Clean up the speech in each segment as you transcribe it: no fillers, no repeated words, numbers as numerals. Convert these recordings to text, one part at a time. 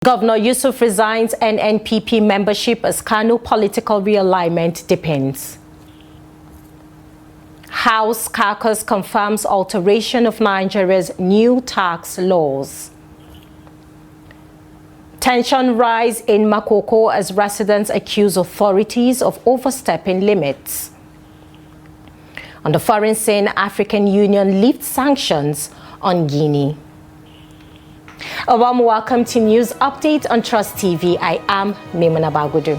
Governor Yusuf resigns NNPP membership as Kano political realignment depends. House caucus confirms alteration of Nigeria's new tax laws. Tension rise in Makoko as residents accuse authorities of overstepping limits. On the foreign scene, African Union lifts sanctions on Guinea. A warm welcome to News Update on Trust TV. I am Maimuna Bagudu.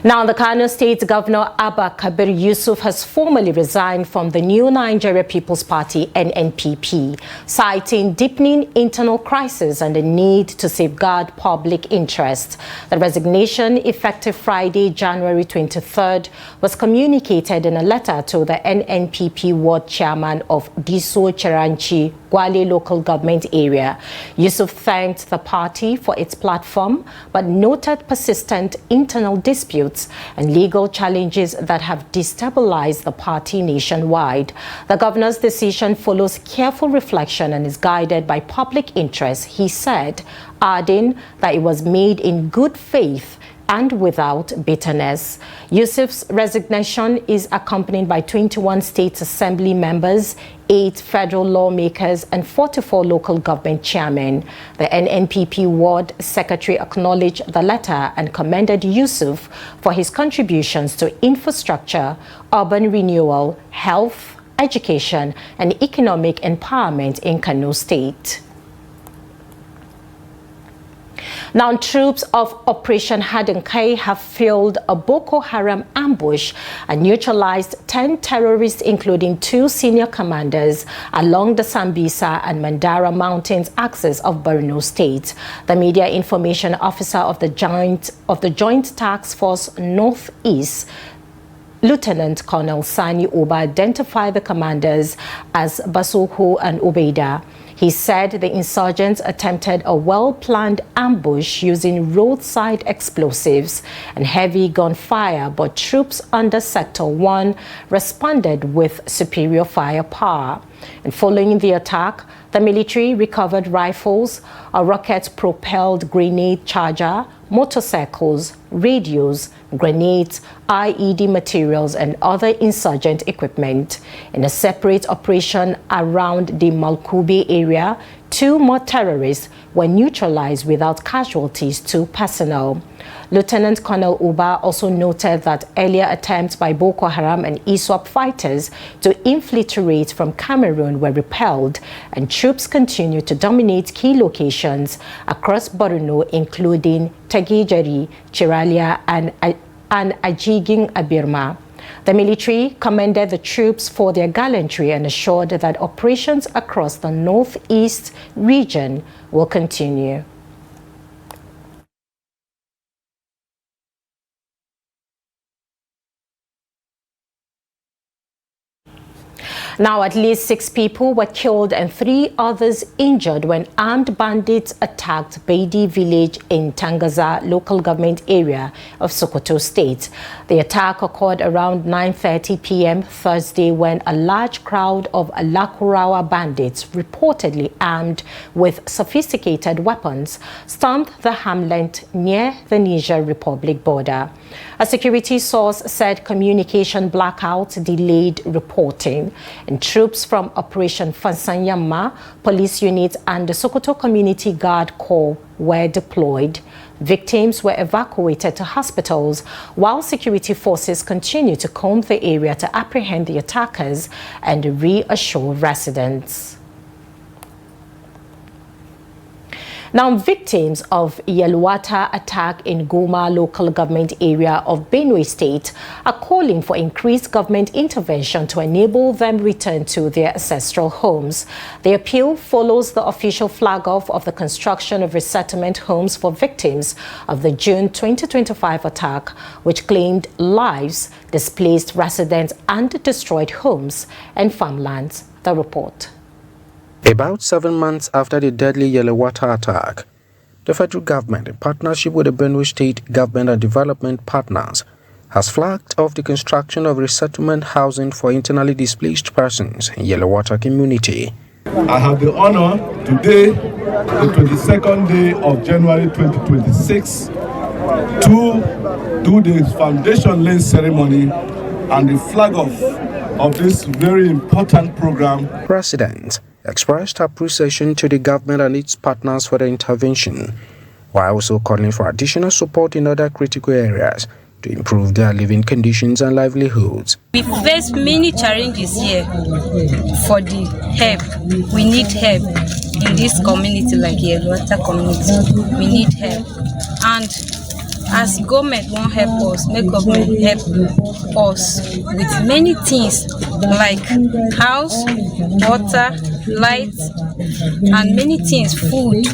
Now, the Kano State Governor Abba Kabir Yusuf has formally resigned from the New Nigeria People's Party (NNPP), citing deepening internal crisis and the need to safeguard public interest. The resignation, effective Friday, January 23rd, was communicated in a letter to the NNPP ward chairman of Diso Cheranchi, Gwale local government area. Yusuf thanked the party for its platform, but noted persistent internal disputes and legal challenges that have destabilized the party nationwide. The governor's decision follows careful reflection and is guided by public interest, he said, adding that it was made in good faith and without bitterness. Yusuf's resignation is accompanied by 21 state assembly members, 8 federal lawmakers, and 44 local government chairmen. The NNPP ward secretary acknowledged the letter and commended Yusuf for his contributions to infrastructure, urban renewal, health, education, and economic empowerment in Kano State. Now, troops of Operation Hadinkai have felled a Boko Haram ambush and neutralized 10 terrorists, including 2 senior commanders, along the Sambisa and Mandara Mountains axis of Benue State. The media information officer of the Joint Task Force Northeast, Lieutenant Colonel Sani Oba, identified the commanders as Basuhu and Ubeida. He said the insurgents attempted a well-planned ambush using roadside explosives and heavy gunfire, but troops under Sector 1 responded with superior firepower. And following the attack, the military recovered rifles, a rocket-propelled grenade charger, motorcycles, radios, grenades, IED materials, and other insurgent equipment. In a separate operation around the Malkube area, 2 more terrorists were neutralized without casualties to personnel. Lieutenant Colonel Uba also noted that earlier attempts by Boko Haram and ISWAP fighters to infiltrate from Cameroon were repelled, and troops continue to dominate key locations across Borno, including Tagijari, Chiralia, and Ajigin Abirma. The military commended the troops for their gallantry and assured that operations across the northeast region will continue. Now, at least 6 people were killed and 3 others injured when armed bandits attacked Beidi village in Tangaza local government area of Sokoto State. The attack occurred around 9:30 p.m. Thursday when a large crowd of Alakurawa bandits, reportedly armed with sophisticated weapons, stormed the hamlet near the Niger Republic border. A security source said communication blackout delayed reporting, and troops from Operation Fansanyama, police units, and the Sokoto Community Guard Corps were deployed. Victims were evacuated to hospitals, while security forces continue to comb the area to apprehend the attackers and reassure residents. Now, victims of Yelwata attack in Goma local government area of Benue State are calling for increased government intervention to enable them return to their ancestral homes. The appeal follows the official flag-off of the construction of resettlement homes for victims of the June 2025 attack, which claimed lives, displaced residents, and destroyed homes and farmlands. The report. About 7 months after the deadly Yellow-Water attack, the federal government, in partnership with the Benue State government and development partners, has flagged off the construction of resettlement housing for internally displaced persons in Yellow-Water community. I have the honor today, the 22nd day of January 2026, to do the foundation laying ceremony and the flag off of this very important program. President expressed appreciation to the government and its partners for the intervention, while also calling for additional support in other critical areas to improve their living conditions and livelihoods. We face many challenges here for the help. We need help in this community, like Yellow-Water community. We need help. And as government won't help us, make government help us with many things like house, water, light, and many things, food.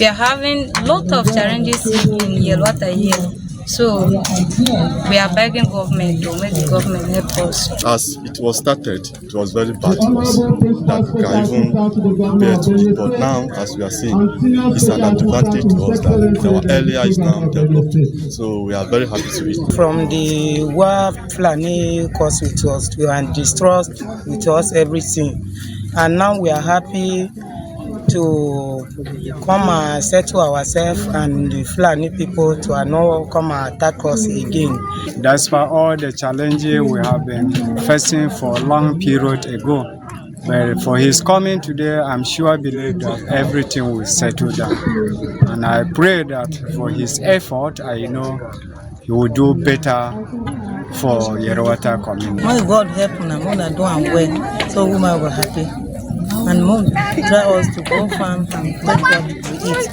We are having a lot of challenges in Yellow-Water here. So we are begging government to make the government help us. As it was started, it was very bad to us that we can even bear to it. But now, as we are seeing, it's an advantage to us that our area is now developed. So we are very happy to it. From the war planning cause with us, we are distrust with us everything, and now we are happy to come and settle ourselves and the Fulani people to not come and attack us again. That's for all the challenges we have been facing for a long period ago. But for his coming today, I'm sure I believe that everything will settle down. And I pray that for his effort, I know he will do better for Yellow-Water community. May God help them, I'm doing well, so we will be happy. And mom try us to go farm and take what to eat,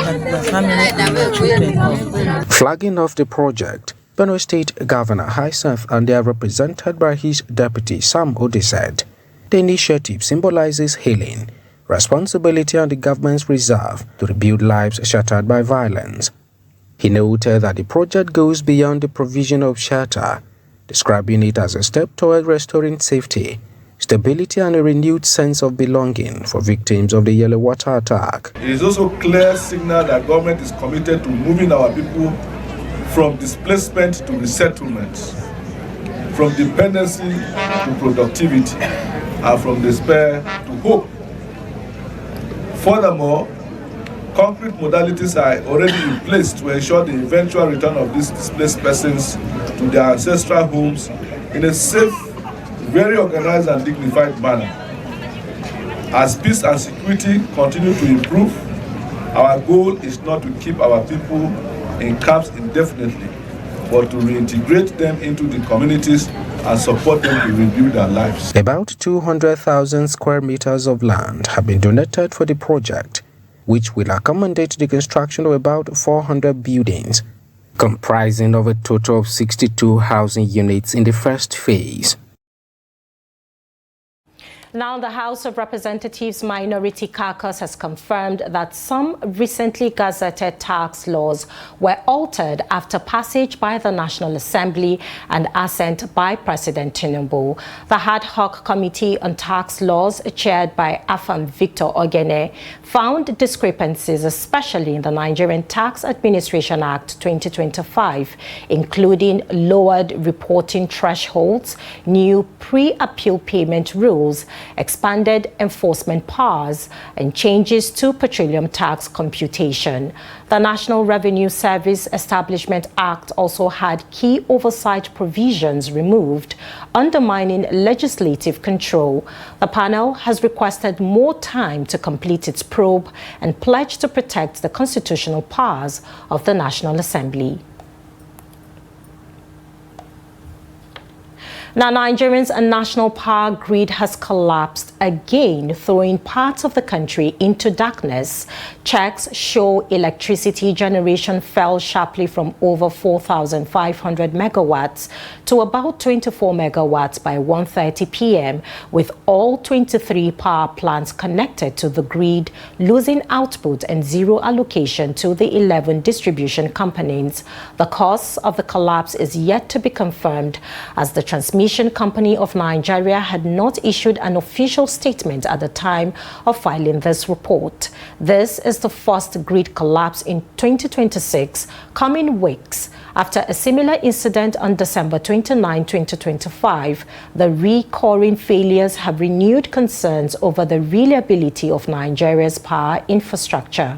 and the family and the children. Flagging off the project, Benue State Governor Yusuf, and they are represented by his deputy Sam Ode, said the initiative symbolizes healing, responsibility, and the government's resolve to rebuild lives shattered by violence. He noted that the project goes beyond the provision of shelter, describing it as a step toward restoring safety, stability, and a renewed sense of belonging for victims of the Yellow-Water attack. It is also a clear signal that government is committed to moving our people from displacement to resettlement, from dependency to productivity, and from despair to hope. Furthermore, concrete modalities are already in place to ensure the eventual return of these displaced persons to their ancestral homes in a safe, very organized and dignified manner. As peace and security continue to improve, our goal is not to keep our people in camps indefinitely, but to reintegrate them into the communities and support them to rebuild their lives. About 200,000 square meters of land have been donated for the project, which will accommodate the construction of about 400 buildings, comprising of a total of 62 housing units in the first phase. Now, the House of Representatives Minority Caucus has confirmed that some recently gazetted tax laws were altered after passage by the National Assembly and assent by President Tinubu. The ad hoc committee on tax laws, chaired by Afam Victor Ogene, found discrepancies, especially in the Nigerian Tax Administration Act 2025, including lowered reporting thresholds, new pre-appeal payment rules, expanded enforcement powers, and changes to petroleum tax computation. The National Revenue Service Establishment Act also had key oversight provisions removed, undermining legislative control. The panel has requested more time to complete its probe and pledged to protect the constitutional powers of the National Assembly. Now, Nigerians' national power grid has collapsed again, throwing parts of the country into darkness. Checks show electricity generation fell sharply from over 4,500 megawatts to about 24 megawatts by 1:30 p.m., with all 23 power plants connected to the grid losing output and zero allocation to the 11 distribution companies. The cause of the collapse is yet to be confirmed, as the transmission Transmission Company of Nigeria had not issued an official statement at the time of filing this report. This is the first grid collapse in 2026, coming weeks after a similar incident on December 29, 2025. The recurring failures have renewed concerns over the reliability of Nigeria's power infrastructure.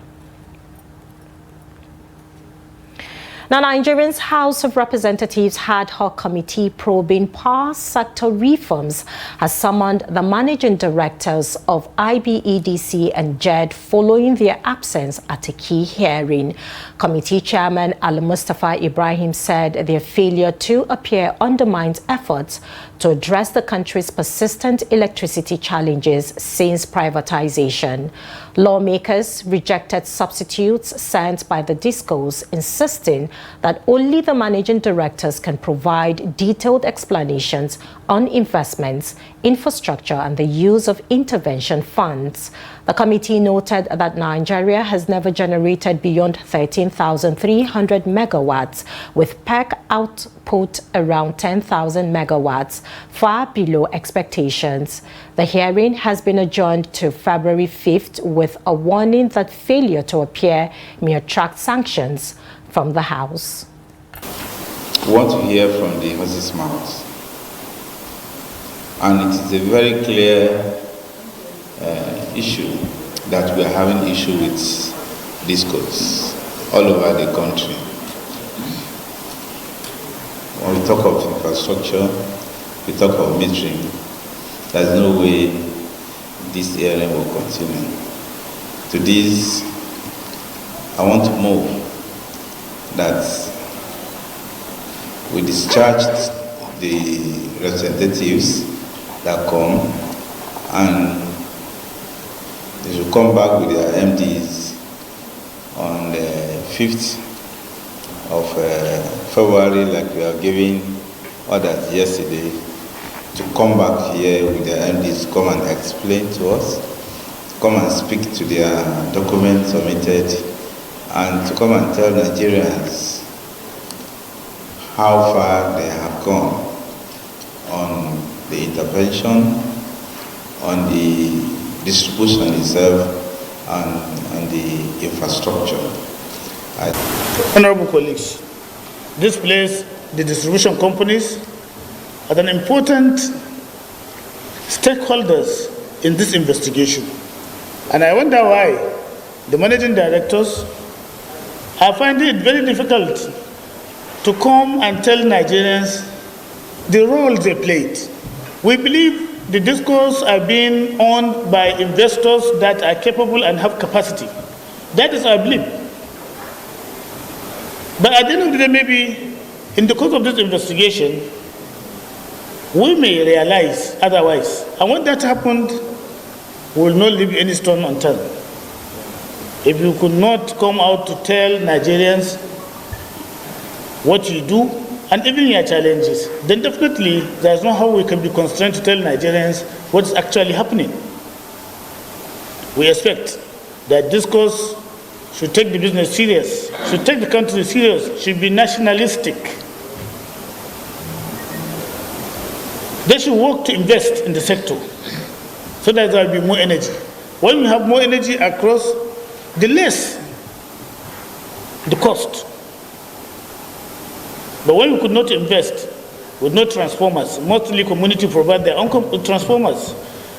Now, Nigeria's House of Representatives ad hoc committee probing power sector reforms has summoned the managing directors of IBEDC and JED following their absence at a key hearing. Committee Chairman Al-Mustafa Ibrahim said their failure to appear undermines efforts to address the country's persistent electricity challenges since privatization. Lawmakers rejected substitutes sent by the discos, insisting that only the managing directors can provide detailed explanations on investments, infrastructure, and the use of intervention funds. The committee noted that Nigeria has never generated beyond 13,300 megawatts, with PEC output around 10,000 megawatts, far below expectations. The hearing has been adjourned to February 5th with a warning that failure to appear may attract sanctions from the House. We want to hear from the horse's mouth. And it is a very clear issue that we are having issue with discos all over the country. When we talk of infrastructure, we talk of metering, there's no way this area will continue. To this, I want to move that we discharged the representatives that come, and they should come back with their MDs on the 5th of February, like we are giving orders yesterday, to come back here with their MDs, come and explain to us, come and speak to their documents submitted, and to come and tell Nigerians how far they have gone on the intervention, on the distribution itself, and the infrastructure. Honorable colleagues, this place, the distribution companies, are an important stakeholders in this investigation. And I wonder why the managing directors are finding it very difficult to come and tell Nigerians the role they played. We believe the discourse are being owned by investors that are capable and have capacity. That is our belief. But at the end of the day, maybe in the course of this investigation, we may realize otherwise. And when that happened, we will not leave any stone unturned. If you could not come out to tell Nigerians what you do and even your challenges, then definitely there's no how we can be constrained to tell Nigerians what's actually happening. We expect that discourse should take the business serious, should take the country serious, should be nationalistic. They should work to invest in the sector so that there will be more energy. When we have more energy across, the less the cost. But when we could not invest with no transformers, mostly community provide their own transformers.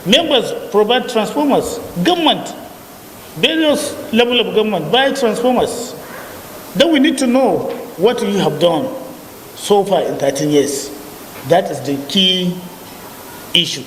Members provide transformers. Government, various level of government buy transformers. Then we need to know what you have done so far in 13 years. That is the key issue.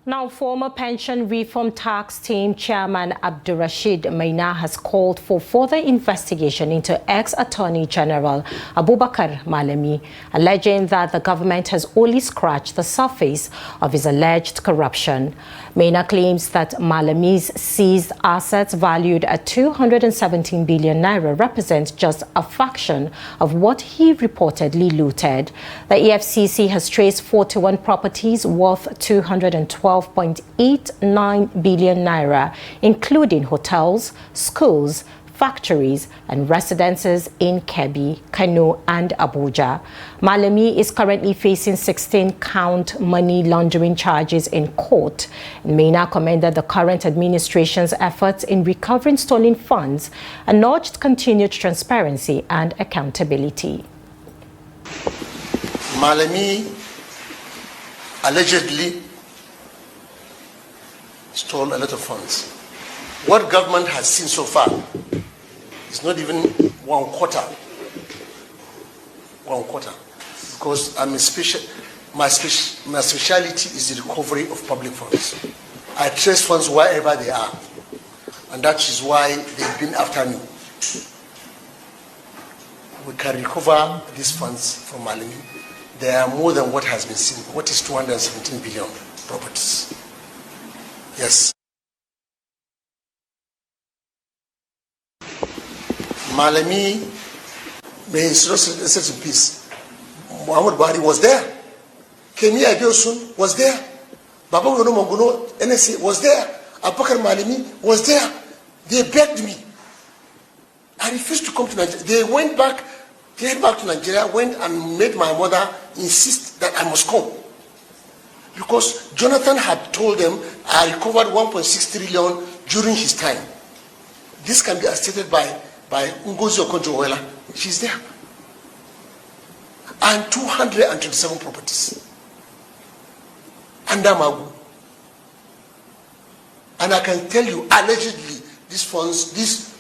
Now, former Pension Reform Tax Team Chairman Abdurrashid Maina has called for further investigation into ex-Attorney General Abubakar Malami, alleging that the government has only scratched the surface of his alleged corruption. Maina claims that Malami's seized assets valued at 217 billion naira represent just a fraction of what he reportedly looted. The EFCC has traced 41 properties worth 212.89 billion naira, including hotels, schools, factories, and residences in Kebbi, Kano, and Abuja. Malami is currently facing 16-count money laundering charges in court. Maina commended the current administration's efforts in recovering stolen funds and urged continued transparency and accountability. Malami allegedly stole a lot of funds. What government has seen so far is not even one quarter. Because my speciality is the recovery of public funds. I trace funds wherever they are, and that is why they've been after me. We can recover these funds from Malami. They are more than what has been seen. What is 217 billion properties? Yes. Malami, may his rest in peace. Muhammad Buhari was there. Kemi Adeosun was there. Baba Gono Mongono NSA was there. Abubakar Malami was there. They begged me. I refused to come to Nigeria. They went back to Nigeria, went and made my mother insist that I must come. Because Jonathan had told them I recovered 1.6 trillion during his time. This can be stated by Ngozi Okonjo-Iweala. She's there. And 227 properties under Magu. And I can tell you, allegedly, these funds, these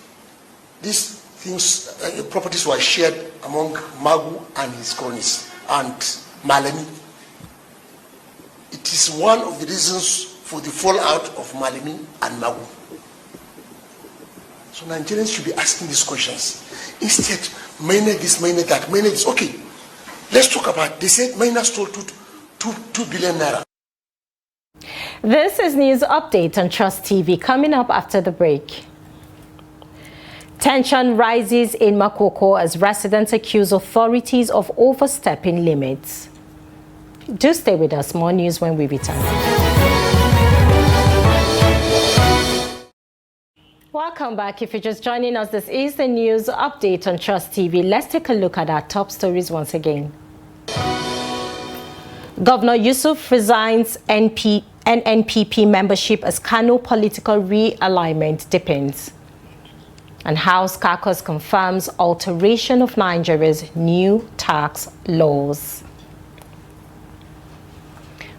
things, properties were shared among Magu and his cronies and Malami. It is one of the reasons for the fallout of Malami and Magu. So Nigerians should be asking these questions. Instead, Maina this, Maina that, Maina this. Okay, let's talk about, they said Maina stole 2 billion naira. This is News Update on Trust TV, coming up after the break. Tension rises in Makoko as residents accuse authorities of overstepping limits. Do stay with us. More news when we return. Welcome back. If you're just joining us, this is the News Update on Trust TV. Let's take a look at our top stories once again. Governor Yusuf resigns NNPP membership as Kano political realignment deepens. And House Caucus confirms alteration of Nigeria's new tax laws.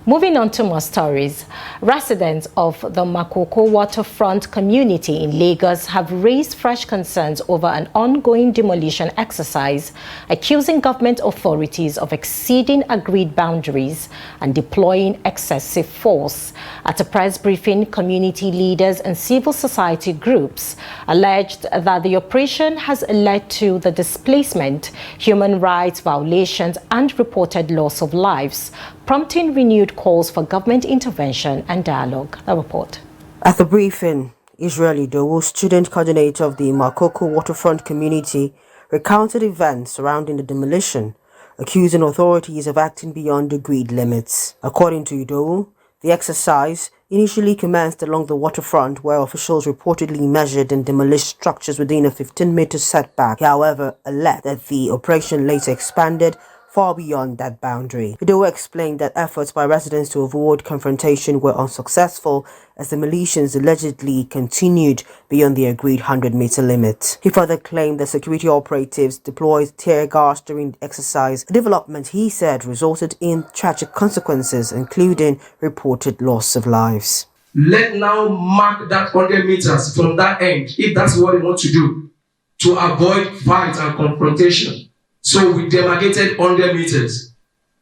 Moving on to more stories, residents of the Makoko waterfront community in Lagos have raised fresh concerns over an ongoing demolition exercise, accusing government authorities of exceeding agreed boundaries and deploying excessive force. At a press briefing, community leaders and civil society groups alleged that the operation has led to the displacement, human rights violations, and reported loss of lives, prompting renewed calls for government intervention and dialogue. The report. At the briefing, Israeli Dowo, student coordinator of the Makoko waterfront community, recounted events surrounding the demolition, accusing authorities of acting beyond agreed limits. According to Dowo, the exercise initially commenced along the waterfront where officials reportedly measured and demolished structures within a 15-meter setback. However, alleged that the operation later expanded far beyond that boundary. Idowu explained that efforts by residents to avoid confrontation were unsuccessful as demolitions allegedly continued beyond the agreed 100-meter limit. He further claimed that security operatives deployed tear gas during the exercise, a development he said resulted in tragic consequences, including reported loss of lives. Let now mark that 100 meters from that end, if that's what they want to do, to avoid fight and confrontation. So we demarcated 100 meters,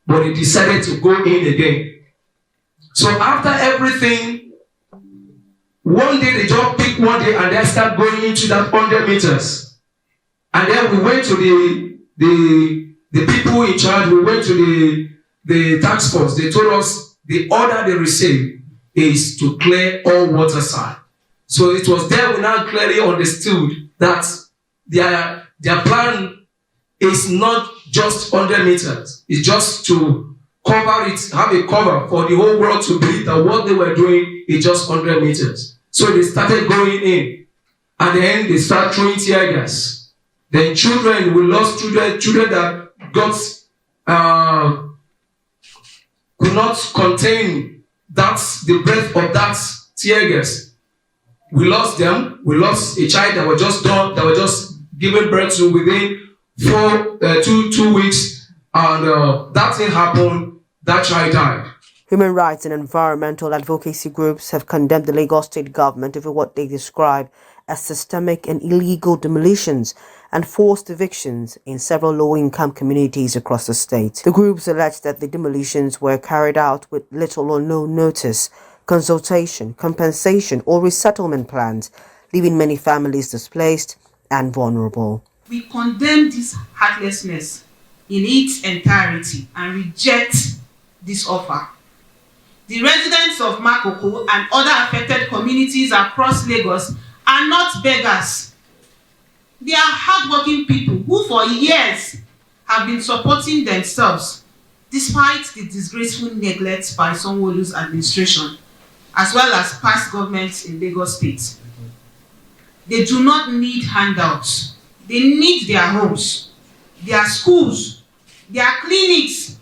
but they decided to go in again. So after everything, one day they just pick one day and then start going into that 100 meters. And then we went to the people in charge, we went to the task force. They told us the order they received is to clear all water side. So it was there we now clearly understood that their plan is not just 100 meters. It's just to cover it, have a cover for the whole world to believe that what they were doing is just 100 meters. So they started going in. and then they start throwing tear gas. Then we lost children that could not contain the breath of that tear gas. We lost them. We lost a child that was just given birth to within 2 weeks, and that thing happened. That child died. Human rights and environmental advocacy groups have condemned the Lagos state government over what they describe as systemic and illegal demolitions and forced evictions in several low-income communities across the state. The groups allege that the demolitions were carried out with little or no notice, consultation, compensation, or resettlement plans, leaving many families displaced and vulnerable. We condemn this heartlessness in its entirety and reject this offer. The residents of Makoko and other affected communities across Lagos are not beggars. They are hardworking people who for years have been supporting themselves despite the disgraceful neglect by Sanwo-Olu's administration, as well as past governments in Lagos State. They do not need handouts. They need their homes, their schools, their clinics,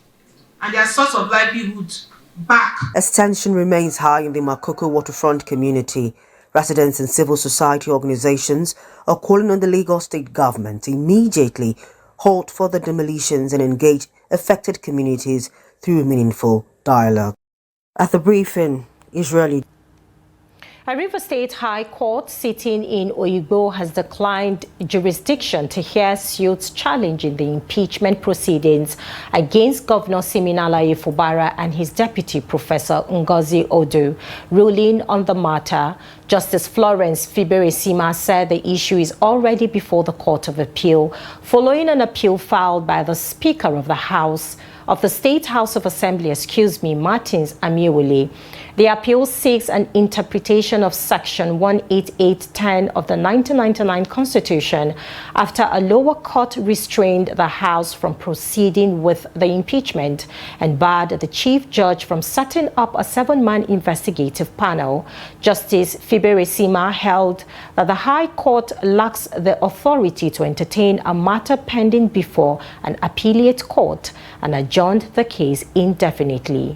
and their source of livelihood back. As tension remains high in the Makoko waterfront community, residents and civil society organizations are calling on the Lagos state government to immediately halt further demolitions and engage affected communities through meaningful dialogue. At the briefing, Israeli A River State High Court sitting in Oyigbo has declined jurisdiction to hear suits challenging the impeachment proceedings against Governor Siminalayi Fubara and his deputy, Professor Ngozi Odu. Ruling on the matter, Justice Florence Fiberesima said the issue is already before the Court of Appeal, following an appeal filed by the Speaker of the State House of Assembly, Martins Amiewule. The appeal seeks an interpretation of Section 18810 of the 1999 Constitution after a lower court restrained the House from proceeding with the impeachment and barred the Chief Judge from setting up a 7-man investigative panel. Justice Fiberesima held that the High Court lacks the authority to entertain a matter pending before an appellate court and adjourned the case indefinitely.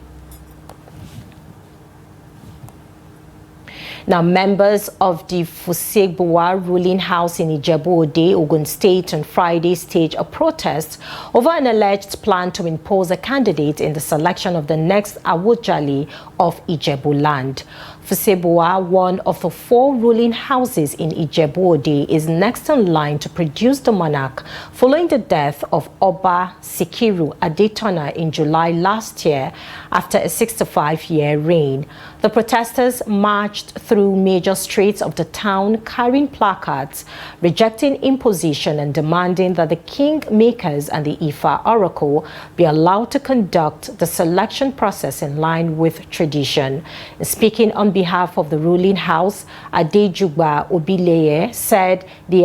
Now, members of the Fusegbuwa ruling house in Ijebu-Ode, Ogun State, on Friday staged a protest over an alleged plan to impose a candidate in the selection of the next Awujale of Ijebu land. Fusegbuwa, one of the 4 ruling houses in Ijebu-Ode, is next in line to produce the monarch following the death of Oba Sikiru Adetona in July last year after a 65-year reign. The protesters marched through major streets of the town carrying placards, rejecting imposition and demanding that the kingmakers and the Ifa oracle be allowed to conduct the selection process in line with tradition. Speaking on behalf of the ruling house, Adejugba Obileye said the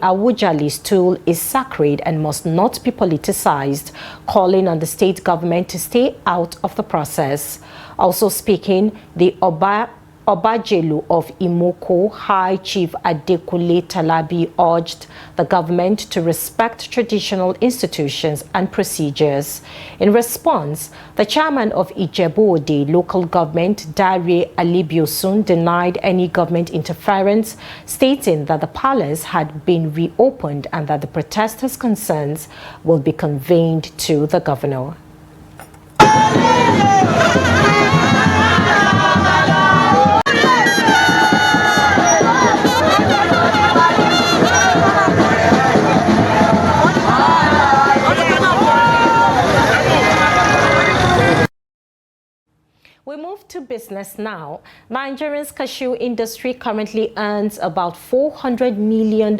Awujale stool is sacred and must not be politicized, calling on the state government to stay out of the process. Also speaking, the Obajelu of Imoko, High Chief Adekule Talabi, urged the government to respect traditional institutions and procedures. In response, the chairman of Ijebu-Ode local government, Dare Alibiosun, denied any government interference, stating that the palace had been reopened and that the protesters' concerns will be conveyed to the governor. We move to business now. Nigeria's cashew industry currently earns about $400 million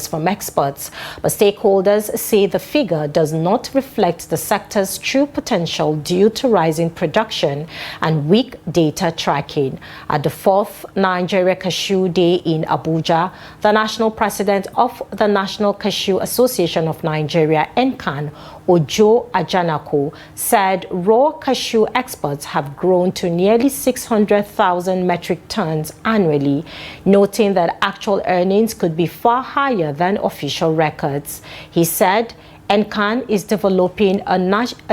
from exports, but stakeholders say the figure does not reflect the sector's true potential due to rising production and weak data tracking. At the 4th Nigeria Cashew Day in Abuja, the national president of the National Cashew Association of Nigeria, NCAN, Ojo Ajanako, said raw cashew exports have grown to nearly 600,000 metric tons annually, noting that actual earnings could be far higher than official records. He said NCAN is developing a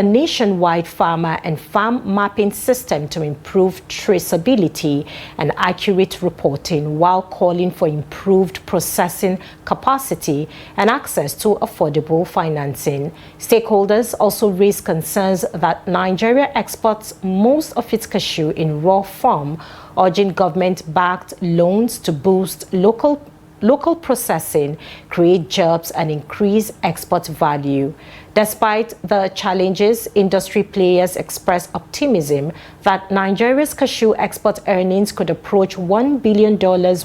nationwide farmer and farm mapping system to improve traceability and accurate reporting, while calling for improved processing capacity and access to affordable financing. Stakeholders also raised concerns that Nigeria exports most of its cashew in raw form, urging government-backed loans to boost local processing, create jobs, and increase export value. Despite the challenges, industry players express optimism that Nigeria's cashew export earnings could approach $1 billion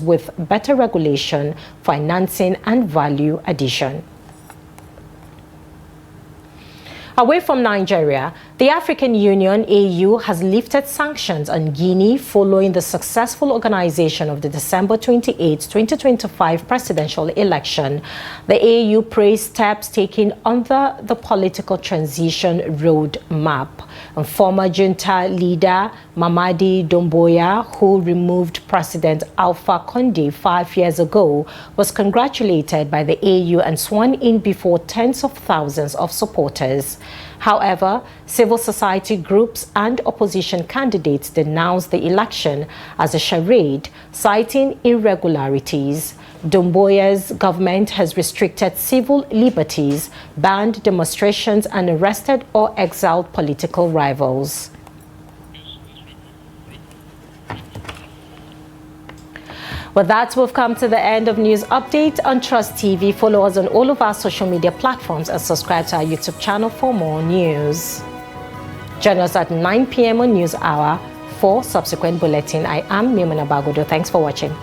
with better regulation, financing, and value addition. Away from Nigeria, the African Union, AU, has lifted sanctions on Guinea following the successful organization of the December 28, 2025 presidential election. The AU praised steps taken under the political transition roadmap. And former junta leader Mamadi Doumbouya, who removed President Alpha Condé 5 years ago, was congratulated by the AU and sworn in before tens of thousands of supporters. However, civil society groups and opposition candidates denounced the election as a charade, citing irregularities. Doumbouya's government has restricted civil liberties, banned demonstrations, and arrested or exiled political rivals. With that, we've come to the end of News Update on Trust TV. Follow us on all of our social media platforms and subscribe to our YouTube channel for more news. Join us at 9 p.m. on News Hour for subsequent bulletin. I am Mimuna Bagodo. Thanks for watching.